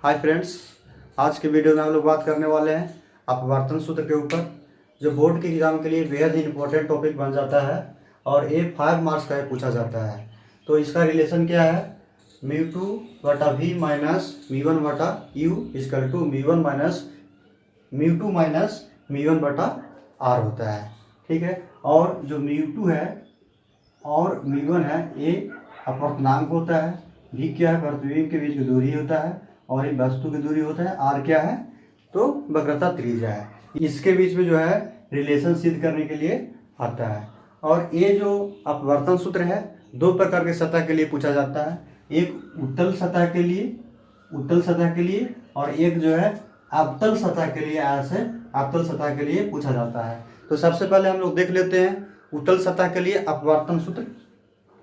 Hi friends, आज के video में हम लोग बात करने वाले हैं अपवर्तन सूत्र के ऊपर, जो बोर्ड के एग्जाम के लिए बेहद ही इंपॉर्टेंट टॉपिक बन जाता है और ये 5 मार्क्स का पूछा जाता है। तो इसका रिलेशन क्या है, μ2/v minus μ1/u equal to μ1 minus μ2 minus μ1/r होता है। ठीक है, और जो μ2 है और μ1 है ये अपवर्तनांक होता है। v क्या है, प्रतिबिंब के बीच की दूरी होता है, और ये वस्तु की दूरी होता है। r क्या है, तो वक्रता त्रिज्या है। इसके बीच में जो है रिलेशन सिद्ध करने के लिए आता है। और ये जो अपवर्तन सूत्र है दो प्रकार के सतह के लिए पूछा जाता है, एक उत्तल सतह के लिए और एक जो है अवतल सतह के लिए, ऐसे अवतल सतह के लिए पूछा जाता है। तो सबसे पहले हम लोग देख लेते हैं उत्तल सतह के लिए अपवर्तन सूत्र।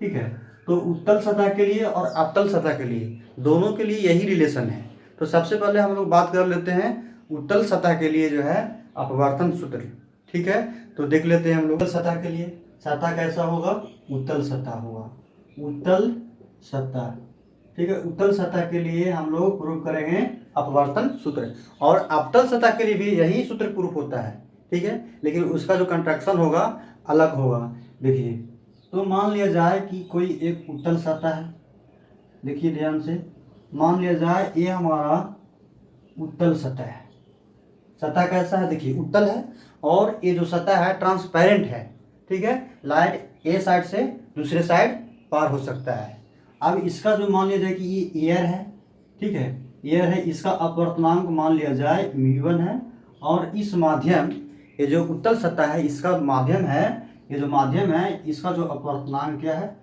ठीक है, तो उत्तल सतह के लिए और अवतल सतह के लिए दोनों के लिए यही रिलेशन है। तो सबसे पहले हम लोग बात कर लेते हैं उत्तल सतह के लिए जो है अपवर्तन सूत्र। ठीक है, तो देख लेते हैं हम लोग सतह के लिए। सतह कैसा होगा, उत्तल सतह होगा, उत्तल सतह। ठीक है, उत्तल सतह के लिए हम लोग प्रूफ करेंगे अपवर्तन सूत्र, और अवतल सतह के लिए भी यही सूत्र प्रूफ होता है। ठीक है, लेकिन उसका जो कंट्रैक्शन होगा अलग होगा। देखिए, तो मान लिया जाए कि कोई एक उत्तल सतह है। देखिए ध्यान से, मान लिया जाए ये हमारा उत्तल सतह है। सतह कैसा है, देखिए उत्तल है, और ये जो सतह है ट्रांसपेरेंट है। ठीक है, लाइट ए साइड से दूसरे साइड पार हो सकता है। अब इसका जो मान लिया जाए कि ये एयर है। ठीक है, एयर है, इसका अपवर्तनांक मान लिया जाए μ1 है, और इस माध्यम, ये जो उत्तल सतह है इसका माध्यम है, ये जो माध्यम है इसका जो अपवर्तनांक क्या है,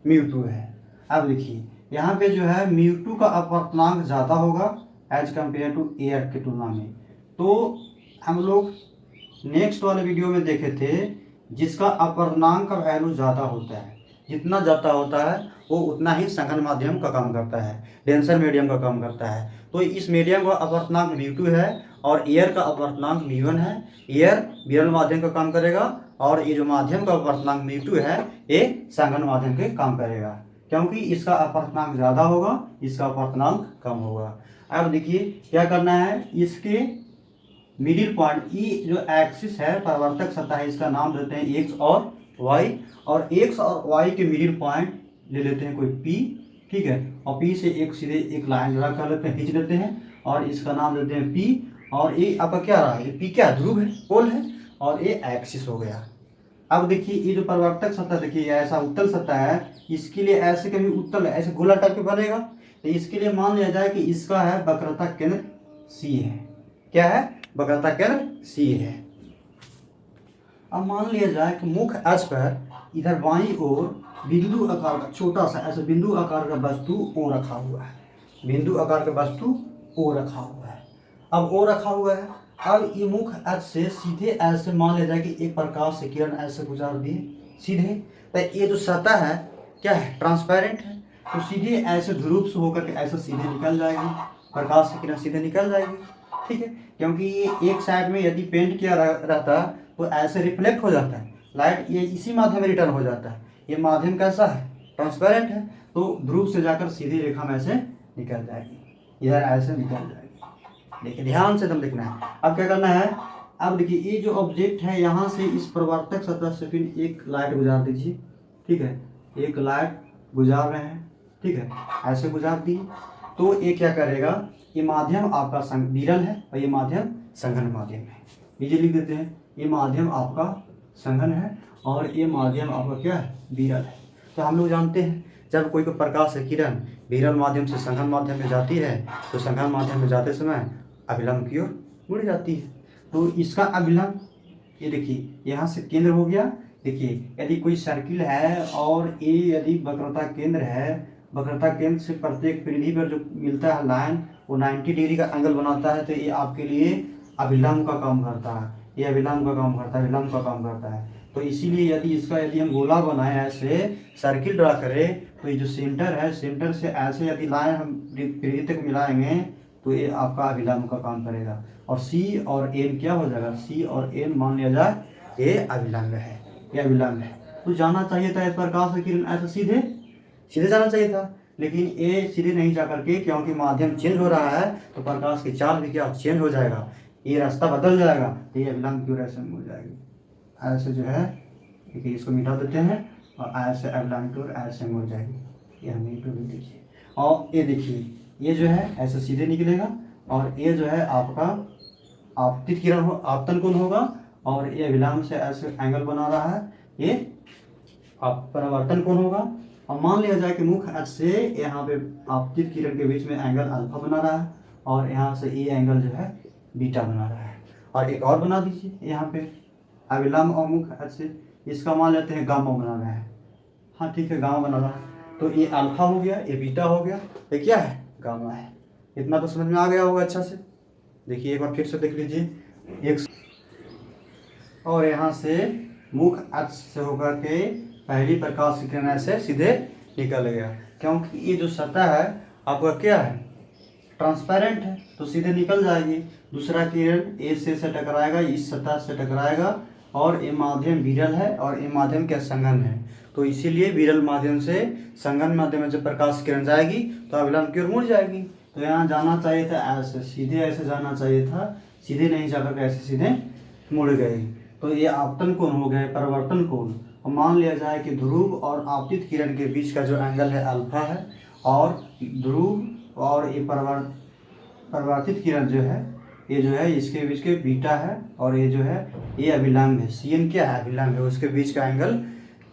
μ2 है। अब देखिए यहाँ पे जो है μ2 का अपवर्तनांक ज़्यादा होगा एज कम्पेयर टू एयर की तुलना में। तो हम लोग नेक्स्ट वाले वीडियो में देखे थे जिसका अपवर्तनांक का वैल्यू ज़्यादा होता है, जितना ज़्यादा होता है वो उतना ही सघन माध्यम का काम करता है, डेंसर मीडियम का काम करता है। तो इस मीडियम का अपवर्तनांक μ2 है और एयर का अपवर्तनांक μ1 है। एयर विरल माध्यम का काम करेगा, और ये जो माध्यम का अपवर्तनांक μ2 है ये सघन माध्यम के काम करेगा, क्योंकि इसका अपवर्तनांक ज़्यादा होगा, इसका अपवर्तनांक कम होगा। अब देखिए क्या करना है, इसके मिडिल पॉइंट, ये जो एक्सिस है परावर्तक सतह है, इसका नाम देते हैं एक्स और वाई, और एक्स और वाई के मिडिल पॉइंट ले लेते हैं कोई पी। ठीक है, और पी से एक सीधे एक लाइन ड्रा कर लेते हैं, खींच लेते हैं, और इसका नाम देते हैं पी। और ये आपका क्या रहा, ये पी क्या ध्रुव है, पोल है, और ये एक्सिस हो गया। अब देखिए ये जो परावर्तक सतह, देखिए ऐसा उत्तल सतह है, इसके लिए ऐसे कभी उत्तल है, ऐसे गोला टाइप के बनेगा। तो इसके लिए मान लिया जाए कि इसका है वक्रता केंद्र सी है। क्या है, वक्रता केंद्र सी है। अब मान लिया जाए कि मुख्य अक्ष पर इधर बाईं ओर बिंदु आकार का छोटा सा ऐसा बिंदु आकार का वस्तु ओ रखा हुआ है, बिंदु आकार का वस्तु ओ रखा हुआ है। अब ओ रखा हुआ है, अब ये मुख्य अक्ष से सीधे ऐसे मान लिया जाए कि एक प्रकाश से किरण ऐसे गुजार दिए सीधे। तो ये जो सतह है क्या है, ट्रांसपेरेंट है, तो सीधे ऐसे ध्रुव से होकर के ऐसे सीधे निकल जाएगी, प्रकाश से किरण सीधे निकल जाएगी। ठीक है, क्योंकि ये एक साइड में यदि पेंट किया रहता तो ऐसे रिफ्लेक्ट हो जाता है लाइट, ये इसी माध्यम में रिटर्न हो जाता है। ये माध्यम कैसा है, ट्रांसपेरेंट है, तो ध्रुव से जाकर सीधी रेखा में ऐसे निकल जाएगी, इधर ऐसे निकल जाएगी। देखिए ध्यान से एकदम देखना है। अब क्या करना है, अब देखिए ये जो ऑब्जेक्ट है यहाँ से इस परावर्तक सतह से फिर एक लाइट गुजार दीजिए। ठीक है, एक लाइट गुजार रहे हैं। ठीक है, ऐसे गुजार दी, तो ये क्या करेगा, ये माध्यम आपका विरल है और ये माध्यम सघन माध्यम है। ये लिख देते हैं, ये माध्यम आपका सघन है और ये माध्यम आपका क्या है, विरल है। तो हम लोग जानते हैं जब कोई प्रकाश से किरण विरल माध्यम से सघन माध्यम में जाती है तो सघन माध्यम में जाते समय अभिलंब की ओर मुड़ जाती है। तो इसका अभिलंब, ये देखिए यहाँ से केंद्र हो गया। देखिए यदि कोई सर्किल है और ये यदि वक्रता केंद्र है, वक्रता केंद्र से प्रत्येक परिधि पर जो मिलता है लाइन वो 90 डिग्री का एंगल बनाता है, तो ये आपके लिए अभिलंब का काम करता है, ये अभिलंब का काम करता है, विलंब का काम करता है। तो इसीलिए यदि हम गोला बनाए ऐसे सर्किल ड्रा करें, तो ये जो सेंटर है, सेंटर से ऐसे यदि लाइन हम परिधि तक मिलाएंगे तो ये आपका अभिलंब का काम करेगा। और सी और एन क्या हो जाएगा, सी और एन मान लिया जाए ये अभिलंब है, ये अभिलंब है। तो जाना चाहिए था इस प्रकाश से किरण ऐसे सीधे जाना चाहिए था, लेकिन ए सीधे नहीं जा करके, क्योंकि माध्यम चेंज हो रहा है तो प्रकाश की चाल भी क्या चेंज हो जाएगा, ये रास्ता बदल जाएगा, तो ये अभिलंब की ओर ऐसे मुड़ जाएगी, ऐसे जो है देखिए इसको मिटा देते हैं और ऐसे अभिलंब की ओर ऐसे मुड़ जाएगी, ये हमें तो भी लीजिए। और ये देखिए ये जो है ऐसे सीधे निकलेगा और ये जो है आपका आपतित किरण हो, आपतन कोण होगा, और ये अभिलंब से ऐसे एंगल बना रहा है, ये आप परावर्तन कोण होगा। और मान लिया जाए कि मुख्य अक्ष से यहाँ पे आपतित किरण के बीच में एंगल अल्फा बना रहा है और यहाँ से ये एंगल जो है बीटा बना रहा है। और एक और बना दीजिए यहाँ पे अभिलंब और मुख्य अक्ष से, इसका मान लेते हैं गामा बना रहा है। हाँ ठीक है, गामा बना रहा है, तो ये अल्फा हो गया, ये बीटा हो गया, ये क्या है, गामा है। इतना तो समझ में आ गया होगा अच्छा से। देखिए एक बार फिर से देख लीजिए, एक और यहाँ से मुख्य अक्ष से होकर के पहली प्रकाश की किरण ऐसे सीधे निकल गया, क्योंकि ये जो सतह है आपका क्या है, ट्रांसपेरेंट है, तो सीधे निकल जाएगी। दूसरा किरण ए से टकराएगा, इस सतह से टकराएगा, और ये माध्यम विरल है और ये माध्यम क्या संघन है, तो इसीलिए विरल माध्यम से संघन माध्यम में जब प्रकाश किरण जाएगी तो अभिलंब की ओर मुड़ जाएगी। तो यहाँ जाना चाहिए था ऐसे, सीधे ऐसे जाना चाहिए था, सीधे नहीं जाकर ऐसे सीधे मुड़ गए, तो ये आपतन कोण हो गए, परिवर्तन कोण। और मान लिया जाए कि ध्रुव और आपतित किरण के बीच का जो एंगल है अल्फा है, और ध्रुव और ये परिवर्तित किरण जो है, ये जो है इसके बीच के बीटा है, और ये जो है ये अभिलंब है, CN क्या है, अभिलंब है, उसके बीच का एंगल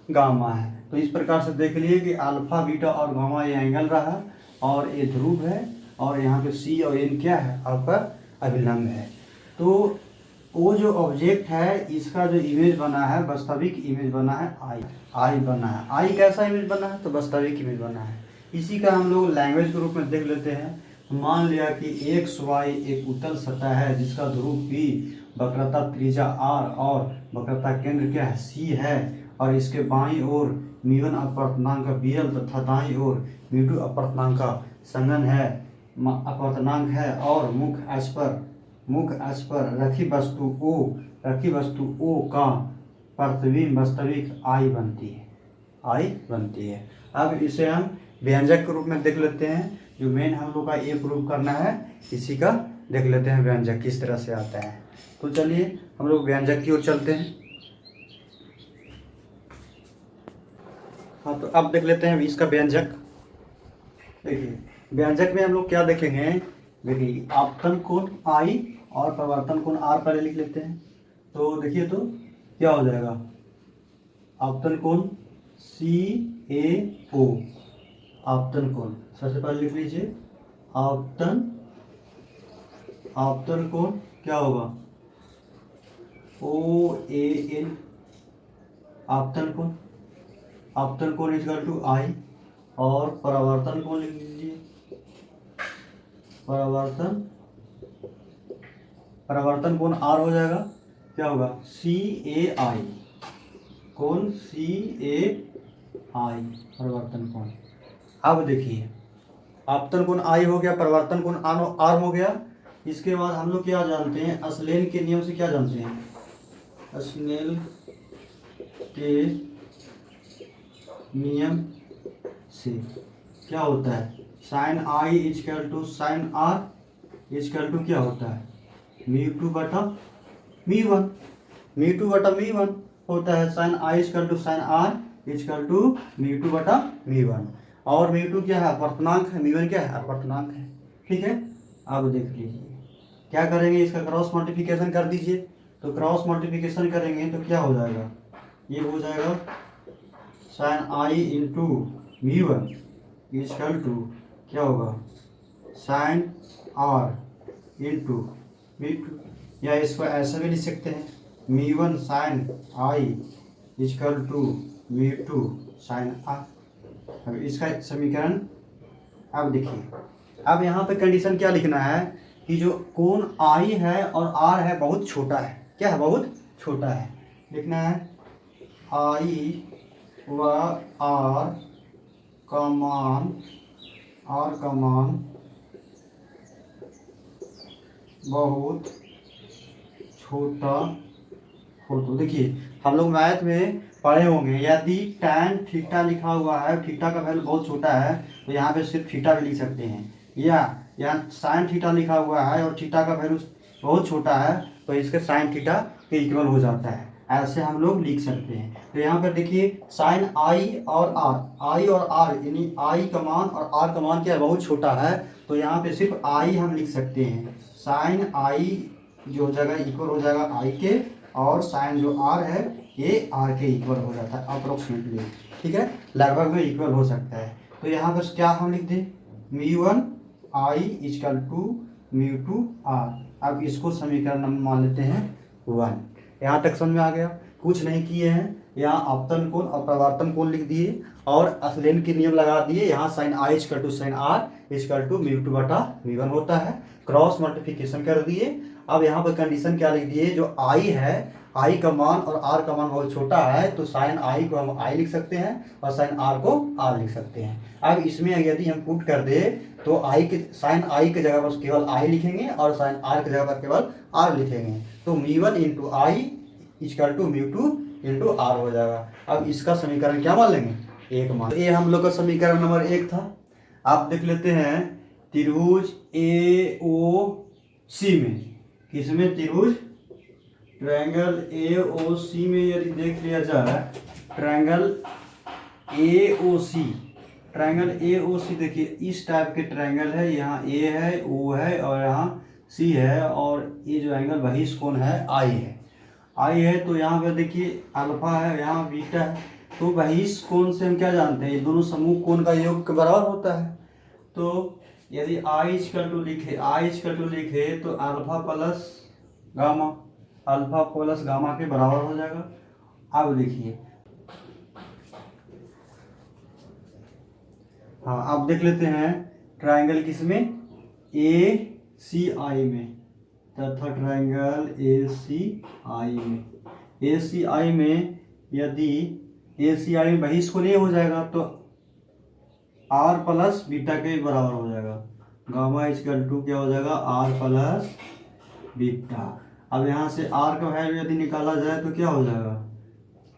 गामा है। तो इस प्रकार से देख लिए कि अल्फा बीटा और गामा ये एंगल रहा, और ये ध्रुव है, और यहाँ पे C और N क्या है, आपका अभिलंब है। तो वो जो ऑब्जेक्ट है इसका जो इमेज बना है, वास्तविक इमेज बना है आई बना है। आई कैसा इमेज बना है, तो वास्तविक इमेज बना है। इसी का हम लोग लैंग्वेज के रूप में देख लेते हैं। मान लिया कि XY एक उत्तल सतह है जिसका ध्रुव P, वक्रता त्रिज्या R और वक्रता केंद्र क्या है, C है, और इसके बाईं ओर μ1 अपवर्तनांक का विरल तथा दाईं ओर μ2 अपवर्तनांक का संघन है, अपवर्तनांक है, और मुख्य अक्ष पर रखी वस्तु O का प्रतिबिंब वास्तविक आई बनती है। अब इसे हम व्यंजक के रूप में देख लेते हैं। जो मेन हम लोग का ये प्रूव करना है, इसी का देख लेते हैं व्यंजक किस तरह से आता है। तो चलिए हम लोग व्यंजक की ओर चलते हैं। हाँ, तो अब देख लेते हैं इसका व्यंजक। देखिए व्यंजक में हम लोग क्या देखेंगे, देखिए आपतन कोण I और परिवर्तन कोण R पहले लिख लेते हैं। तो देखिए तो क्या हो जाएगा, आपतन कोण CAO, आपतन कोण सबसे पहले लिख लीजिए, आपतन कोण क्या होगा, OAN, आपतन कोण इक्वल टू I, और परावर्तन कोण लिख लीजिए, परावर्तन कोण R हो जाएगा, क्या होगा, CAI, कोण CAI परिवर्तन कोण। अब देखिए आपतन कोण I हो गया, परिवर्तन कोण R हो गया। इसके बाद हम लोग क्या जानते हैं, स्नेल के नियम से क्या जानते हैं, स्नेल के नियम से क्या होता है, sine I equal to sine R equal to क्या होता है, μ2 बटा μ1 होता है। Sine I equal to sine R equal to μ2 बटा μ1, और μ2 क्या है, अपवर्तनांक है, μ1 क्या है, अपवर्तनांक है। ठीक है, अब देख लीजिए क्या करेंगे, इसका क्रॉस मल्टीप्लिकेशन कर दीजिए। तो क्रॉस मल्टीप्लिकेशन करेंगे तो क्या हो जाएगा, ये हो जाएगा sine I into μ1 equal to क्या होगा, साइन R इंटू μ2, या इसको ऐसे भी लिख सकते हैं, μ1 sine I equal to μ2 sine R। अब इसका समीकरण, अब देखिए अब यहाँ पे कंडीशन क्या लिखना है कि जो कोण I है और R है बहुत छोटा है, क्या है, बहुत छोटा है। लिखना है I व R का मान बहुत छोटा हो। तो देखिए हम लोग मैथ में पढ़े होंगे, यदि tan थीटा लिखा हुआ है, थीटा का वैल्यू बहुत छोटा है तो यहाँ पे सिर्फ थीटा भी लिख सकते हैं, या यहाँ साइन थीटा लिखा हुआ है और थीटा का वैल्यू बहुत छोटा है तो इसके साइन थीटा के इक्वल हो जाता है, ऐसे हम लोग लिख सकते हैं। तो यहाँ पर देखिए साइन आई और आर यानी आई का मान और आर का मान क्या है, बहुत छोटा है, तो यहाँ पे सिर्फ आई हम लिख सकते हैं। साइन आई जो हो जाएगा इक्वल हो जाएगा आई के, और साइन जो आर है ये आर के इक्वल हो जाता है अप्रोक्सीमेटली, ठीक है, लगभग में इक्वल हो सकता है। तो यहाँ पर क्या हम लिख दें, μ1 आई इक्वल टू μ2 आर। अब इसको समीकरण नंबर मान लेते हैं 1। यहाँ तक समझ में आ गया, कुछ नहीं किए हैं, यहाँ अपतन कोण और प्रवर्तन कोण लिख दिए और असलेन के नियम लगा दिए। यहाँ sine I equal to sine R equal to μ2 बटा μ1 होता है, क्रॉस मल्टीप्लिकेशन कर दिए। अब यहाँ पर कंडीशन क्या लिख दिए, जो आई है, आई का मान और आर का मान बहुत छोटा है तो साइन आई को हम आई लिख सकते हैं और साइन आर को आर लिख सकते हैं। अब इसमें यदि हम पुट कर दे तो आई के साइन आई के जगह पर केवल आई लिखेंगे और साइन आर के जगह पर केवल आर लिखेंगे, तो μ1 into I equal to μ2 into R हो जाएगा। अब इसका समीकरण क्या मान लेंगे, एक मान। तो ये हम लोग का समीकरण नंबर 1 था। आप देख लेते हैं त्रिभुज ए ओ सी में, किसमें, त्रिभुज ट्रायंगल ए ओ सी में यदि देख लिया जाए, triangle A O C, triangle A ओ सी देखिए इस टाइप के ट्रायंगल है, यहाँ ए है, ओ है और यहाँ सी है, और ये जो एंगल बहिष कोण है आई है, आई है। तो यहाँ पर देखिए अल्फा है, यहाँ बीटा है, तो बहिष कोण से हम क्या जानते हैं, ये दोनों समूह कोण का योग के बराबर होता है। तो यदि आई इक्वल टू लिखे तो alpha plus gamma, alpha plus gamma के बराबर हो जाएगा। अब देखिए, हाँ अब देख लेते हैं ट्रायंगल किसमें, ए सी आई में, तथा ट्रायंगल ए सी आई में, ए सी आई में यदि ए सी आई में बहिष कोण ये हो जाएगा तो आर प्लस बीटा के बराबर हो जाएगा, गामा इक्वल टू क्या हो जाएगा, आर प्लस बीटा। अब यहाँ से आर का वैल्यू यदि निकाला जाए तो क्या हो जाएगा,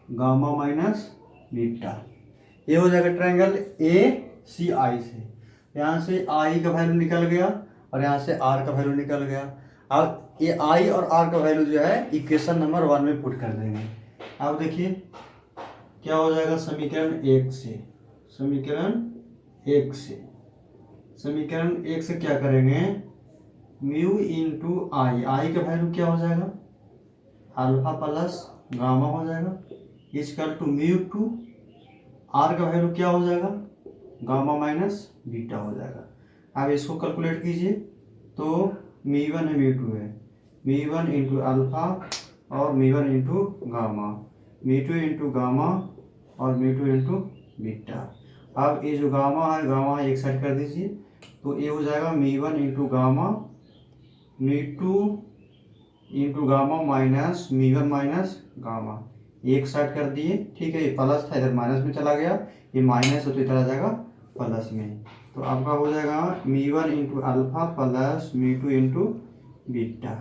गामा माइनस बीटा, ये हो जाएगा ट्रायंगल ए सी आई से। यहाँ से आई का वैल्यू निकल गया और यहाँ से आर का वैल्यू निकल गया। अब ये आई और आर का वैल्यू जो है इक्वेशन नंबर 1 में पुट कर देंगे। अब देखिए क्या हो जाएगा, समीकरण 1 से, समीकरण 1 से क्या करेंगे, म्यू इंटू आई, आई का वैल्यू क्या हो जाएगा, अल्फा प्लस गामा हो जाएगा, इक्वल टू μ2, आर का वैल्यू क्या हो जाएगा, गामा माइनस बीटा हो जाएगा। अब इसको कैलकुलेट कीजिए तो μ1 है μ2 है, μ1 इंटू अल्फा और μ1 इंटू गामा, μ2 इंटू गामा और μ2 इंटू बीटा। अब ये जो गामा है, गामा एक साइड कर दीजिए, तो ये हो जाएगा μ1 into gamma, μ2 into gamma minus μ1 minus gamma, एक साइड कर दिए, ठीक है। ये प्लस था इधर माइनस में चला गया, ये माइनस हो तो इधर आ जाएगा प्लस में, तो आपका हो जाएगा μ1 into alpha plus μ2 into beta.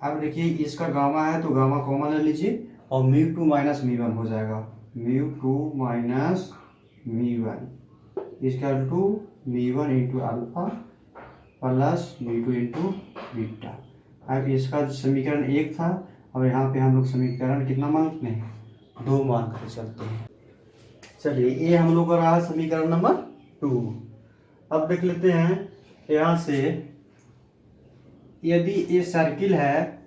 अब देखिए इसका गामा है तो गामा कॉमन ले लीजिए और μ2 माइनस μ1 हो जाएगा, μ2 minus μ1 equal to μ1 into alpha plus μ2 into beta. अब इसका समीकरण 1 था, और यहाँ पे हम लोग समीकरण कितना मानते हैं, 2 मान कर चलते हैं। चलिए ये हम लोग का रहा समीकरण नंबर 2। अब देख लेते हैं यहाँ से, यदि ये सर्किल है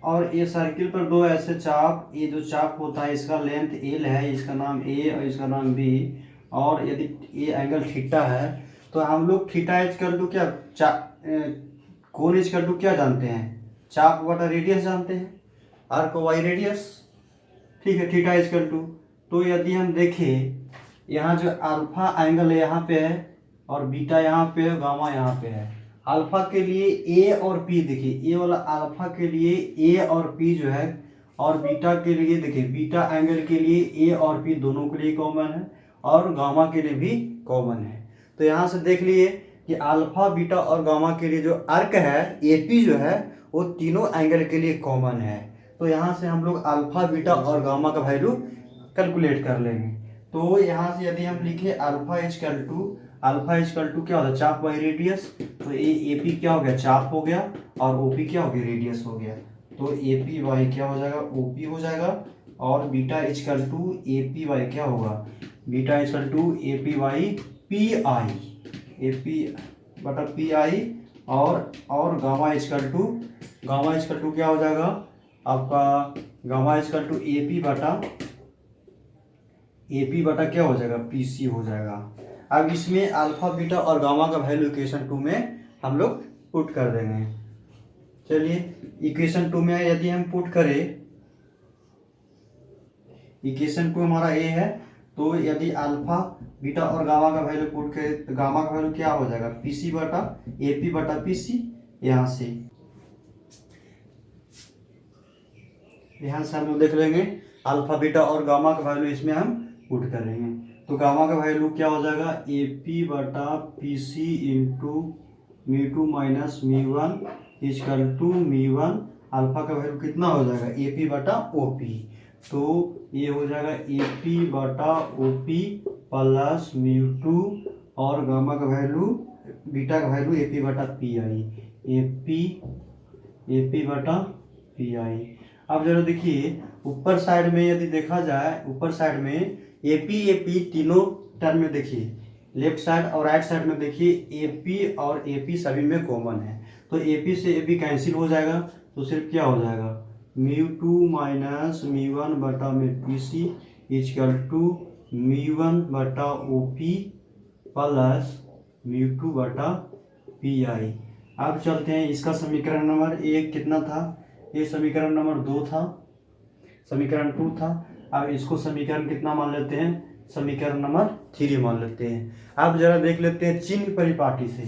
और ये सर्किल पर दो ऐसे चाप, ये जो चाप होता है इसका लेंथ एल है, इसका नाम ए और इसका नाम बी, और यदि ये एंगल थीटा है तो हम लोग थीटा इक्वल टू क्या, कोण इक्वल टू क्या जानते हैं, चाप बटा रेडियस जानते हैं, आर को वाई रेडियस, ठीक है, थीटा इक्वल टू। तो यदि हम देखें यहाँ जो अल्फा एंगल है यहाँ पे है और बीटा यहाँ पे है, गामा यहाँ पे है। अल्फा के लिए ए और पी, देखिए ए वाला अल्फा के लिए ए और पी जो है, और बीटा के लिए देखिए बीटा एंगल के लिए ए और पी दोनों के लिए कॉमन है और गामा के लिए भी कॉमन है। तो यहाँ से देख लिए कि अल्फा बीटा और गामा के लिए जो अर्क है ए पी जो है वो तीनों एंगल के लिए कॉमन है। तो यहाँ से हम लोग अल्फा बीटा और गामा का वैल्यू कैलकुलेट कर लेंगे। तो यहाँ से यदि हम लिखे अल्फा इजकल टू क्या होता है, चाप बाई रेडियस, तो ए पी क्या हो गया, चाप हो गया, और ओ पी क्या हो गया, रेडियस हो गया। तो ए पी वाई क्या हो जाएगा, ओ पी हो जाएगा, और beta is equal to A P Y क्या होगा, beta is equal to A P Y P I, A P बटा पी आई, और गामा इजकल टू क्या हो जाएगा आपका, gamma is equal to A P बटा क्या हो जाएगा, पी सी हो जाएगा। अब इसमें अल्फा बीटा और गामा का वैल्यू इक्वेशन 2 में हम लोग पुट कर देंगे। चलिए इक्वेशन 2 में यदि हम पुट करें, इक्वेशन 2 हमारा ए है, तो यदि अल्फा बीटा और गामा का वैल्यू पुट करें तो गामा का वैल्यू क्या हो जाएगा, पी सी बटा ए पी बटा पी सी। यहाँ से हम लोग देख लेंगे अल्फा बीटा और गामा का वैल्यू इसमें हम पुट करेंगे। तो गामा का वैल्यू क्या हो जाएगा, ए पी बटा P C into m two minus me one is equal to me one. Alpha का वैल्यू कितना हो जाएगा, ए पी बटा ओ पी, तो ये हो जाएगा ए पी बटा O P plus m two, और गामा का वैल्यू बीटा का वैल्यू ए पी बटा पी आई, ए पी बटा पी आई। अब जरा देखिए ऊपर साइड में यदि देखा जाए, ऊपर साइड में ए पी तीनों टर्म में देखिए, लेफ्ट साइड और राइट साइड में देखिए ए पी और ए पी सभी में कॉमन है, तो ए पी से ए पी कैंसिल हो जाएगा, तो सिर्फ क्या हो जाएगा, म्यू टू माइनस मी वन बटा में P C equal to me one बटा O P plus mu two बटा पी आई। अब चलते हैं, इसका समीकरण नंबर 1 कितना था, ये समीकरण नंबर 2 था, समीकरण 2 था। अब इसको समीकरण कितना मान लेते हैं, समीकरण नंबर 3 मान लेते हैं। अब जरा देख लेते हैं चिन्ह परिपाटी से,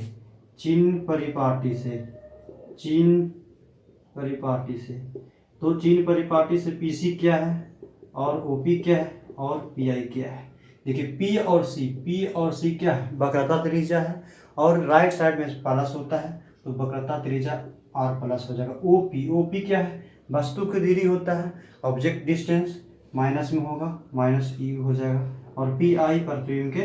तो चिन्ह परिपाटी से पीसी क्या है और ओपी क्या है और पीआई क्या है। देखिए पी और सी क्या है, वक्रता त्रिज्या है, और राइट साइड में प्लस होता है, तो वक्रता त्रिज्या आर प्लस हो जाएगा। ओपी क्या है, वस्तु की दूरी होता है, ऑब्जेक्ट डिस्टेंस माइनस में होगा, माइनस ई हो जाएगा, और पी आई प्रतिबिंब के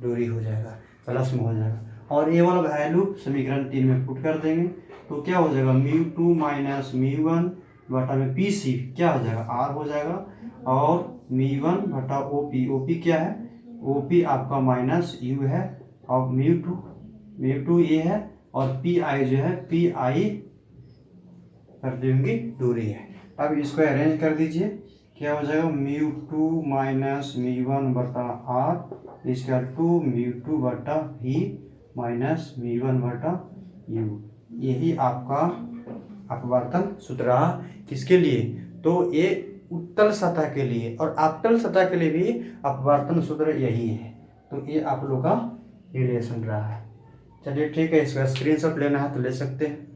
दूरी हो जाएगा, प्लस में हो जाएगा। और ये वाला वैल्यू समीकरण 3 में पुट कर देंगे, तो क्या हो जाएगा, mu two minus mu one बटा में पी सी क्या हो जाएगा, आर हो जाएगा, और मी वन बटा ओपी क्या है, ओपी आपका माइनस यू है, और म्यू टू ये है, और पी आई जो है पी आई प्रतिबिंब की दूरी है। अब इसको अरेंज कर दीजिए, क्या हो जाएगा, म्यू टू माइनस मी वन बटा आर इसका टू म्यू टू बटा वी माइनस मी वन बटा यू। यही आपका अपवर्तन सूत्र रहा। किसके लिए, तो ये उत्तल सतह के लिए, और अवतल सतह के लिए भी अपवर्तन सूत्र यही है। तो ये आप लोग का रिलेशन रहा है। चलिए ठीक है, इसका स्क्रीनशॉट लेना है तो ले सकते हैं।